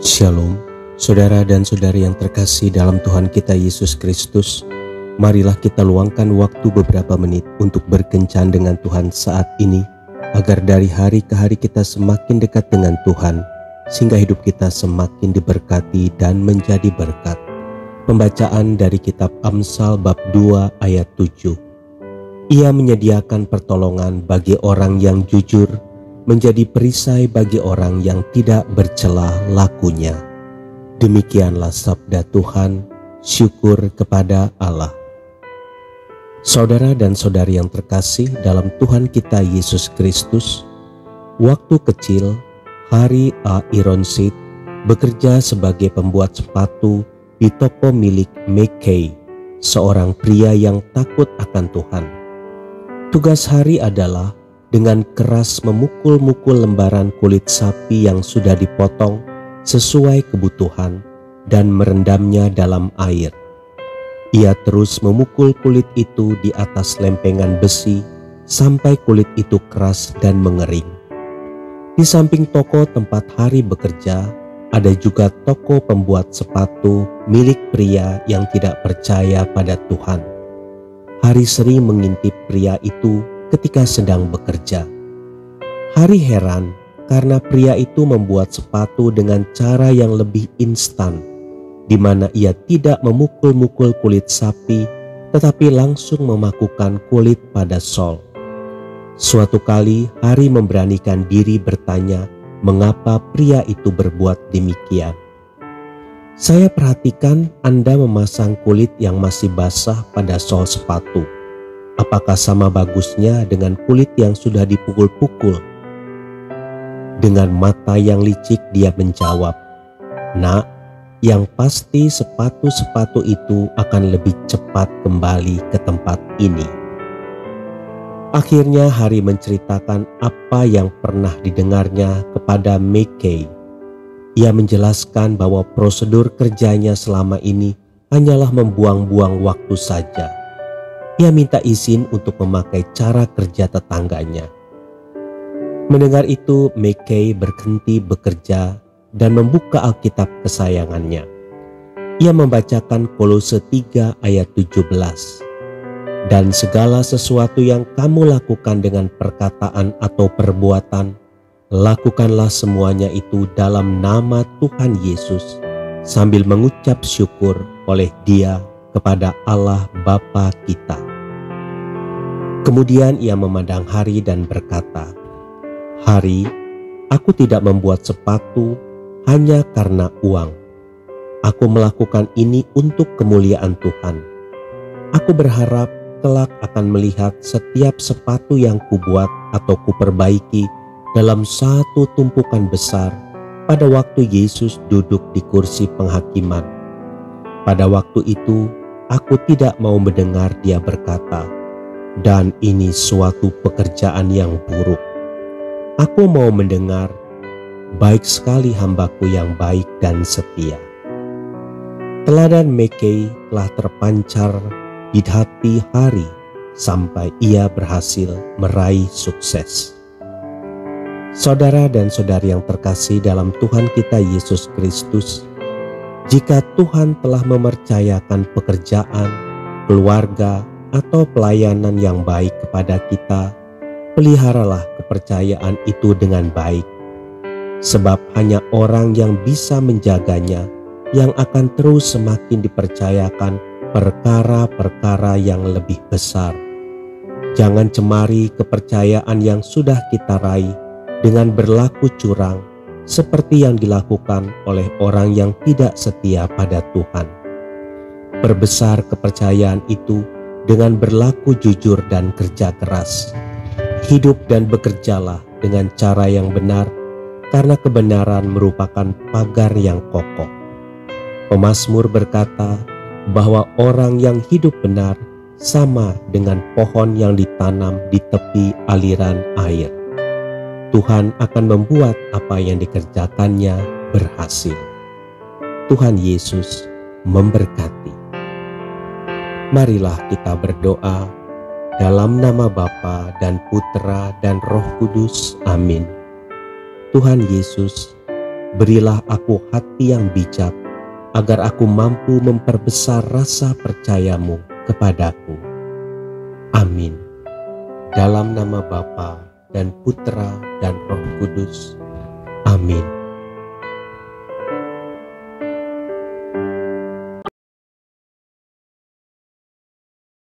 Shalom, saudara dan saudari yang terkasih dalam Tuhan kita Yesus Kristus. Marilah kita luangkan waktu beberapa menit untuk berkencan dengan Tuhan saat ini, agar dari hari ke hari kita semakin dekat dengan Tuhan, sehingga hidup kita semakin diberkati dan menjadi berkat. Pembacaan dari kitab Amsal bab 2 ayat 7. Ia menyediakan pertolongan bagi orang yang jujur, menjadi perisai bagi orang yang tidak bercela lakunya. Demikianlah sabda Tuhan, syukur kepada Allah. Saudara dan saudari yang terkasih dalam Tuhan kita Yesus Kristus, waktu kecil, Harry A. Ironside bekerja sebagai pembuat sepatu di toko milik Mackay, seorang pria yang takut akan Tuhan. Tugas Harry adalah dengan keras memukul-mukul lembaran kulit sapi yang sudah dipotong sesuai kebutuhan dan merendamnya dalam air. Ia terus memukul kulit itu di atas lempengan besi sampai kulit itu keras dan mengering. Di samping toko tempat Harry bekerja, ada juga toko pembuat sepatu milik pria yang tidak percaya pada Tuhan. Harry sering mengintip pria itu ketika sedang bekerja. Harry heran karena pria itu membuat sepatu dengan cara yang lebih instan, di mana ia tidak memukul-mukul kulit sapi, tetapi langsung memakukan kulit pada sol. Suatu kali Harry memberanikan diri bertanya mengapa pria itu berbuat demikian. Saya perhatikan Anda memasang kulit yang masih basah pada sol sepatu. Apakah sama bagusnya dengan kulit yang sudah dipukul-pukul? Dengan mata yang licik dia menjawab, "Nak, yang pasti sepatu-sepatu itu akan lebih cepat kembali ke tempat ini." Akhirnya Harry menceritakan apa yang pernah didengarnya kepada Mackay. Ia menjelaskan bahwa prosedur kerjanya selama ini hanyalah membuang-buang waktu saja. Ia minta izin untuk memakai cara kerja tetangganya. Mendengar itu, Mackay berhenti bekerja dan membuka Alkitab kesayangannya. Ia membacakan Kolose 3 ayat 17. Dan segala sesuatu yang kamu lakukan dengan perkataan atau perbuatan, lakukanlah semuanya itu dalam nama Tuhan Yesus, sambil mengucap syukur oleh Dia kepada Allah Bapa kita. Kemudian ia memandang Harry dan berkata, "Harry, aku tidak membuat sepatu hanya karena uang. Aku melakukan ini untuk kemuliaan Tuhan. Aku berharap kelak akan melihat setiap sepatu yang kubuat atau kuperbaiki dalam satu tumpukan besar pada waktu Yesus duduk di kursi penghakiman. Pada waktu itu, aku tidak mau mendengar Dia berkata, 'Dan ini suatu pekerjaan yang buruk.' Aku mau mendengar, 'Baik sekali hambaku yang baik dan setia.'" Teladan Mackay telah terpancar di hati Harry sampai ia berhasil meraih sukses. Saudara dan saudari yang terkasih dalam Tuhan kita Yesus Kristus, jika Tuhan telah mempercayakan pekerjaan, keluarga, atau pelayanan yang baik kepada kita, peliharalah kepercayaan itu dengan baik. Sebab hanya orang yang bisa menjaganya yang akan terus semakin dipercayakan perkara-perkara yang lebih besar. Jangan cemari kepercayaan yang sudah kita raih dengan berlaku curang seperti yang dilakukan oleh orang yang tidak setia pada Tuhan. Perbesar kepercayaan itu dengan berlaku jujur dan kerja keras. Hidup dan bekerjalah dengan cara yang benar, karena kebenaran merupakan pagar yang kokoh. Pemazmur berkata bahwa orang yang hidup benar sama dengan pohon yang ditanam di tepi aliran air. Tuhan akan membuat apa yang dikerjakannya berhasil. Tuhan Yesus memberkati. Marilah kita berdoa dalam nama Bapa dan Putra dan Roh Kudus. Amin. Tuhan Yesus, Berilah aku hati yang bijak, agar aku mampu memperbesar rasa percayamu kepadaku. Amin. Dalam nama Bapa dan Putra dan Roh Kudus. Amin.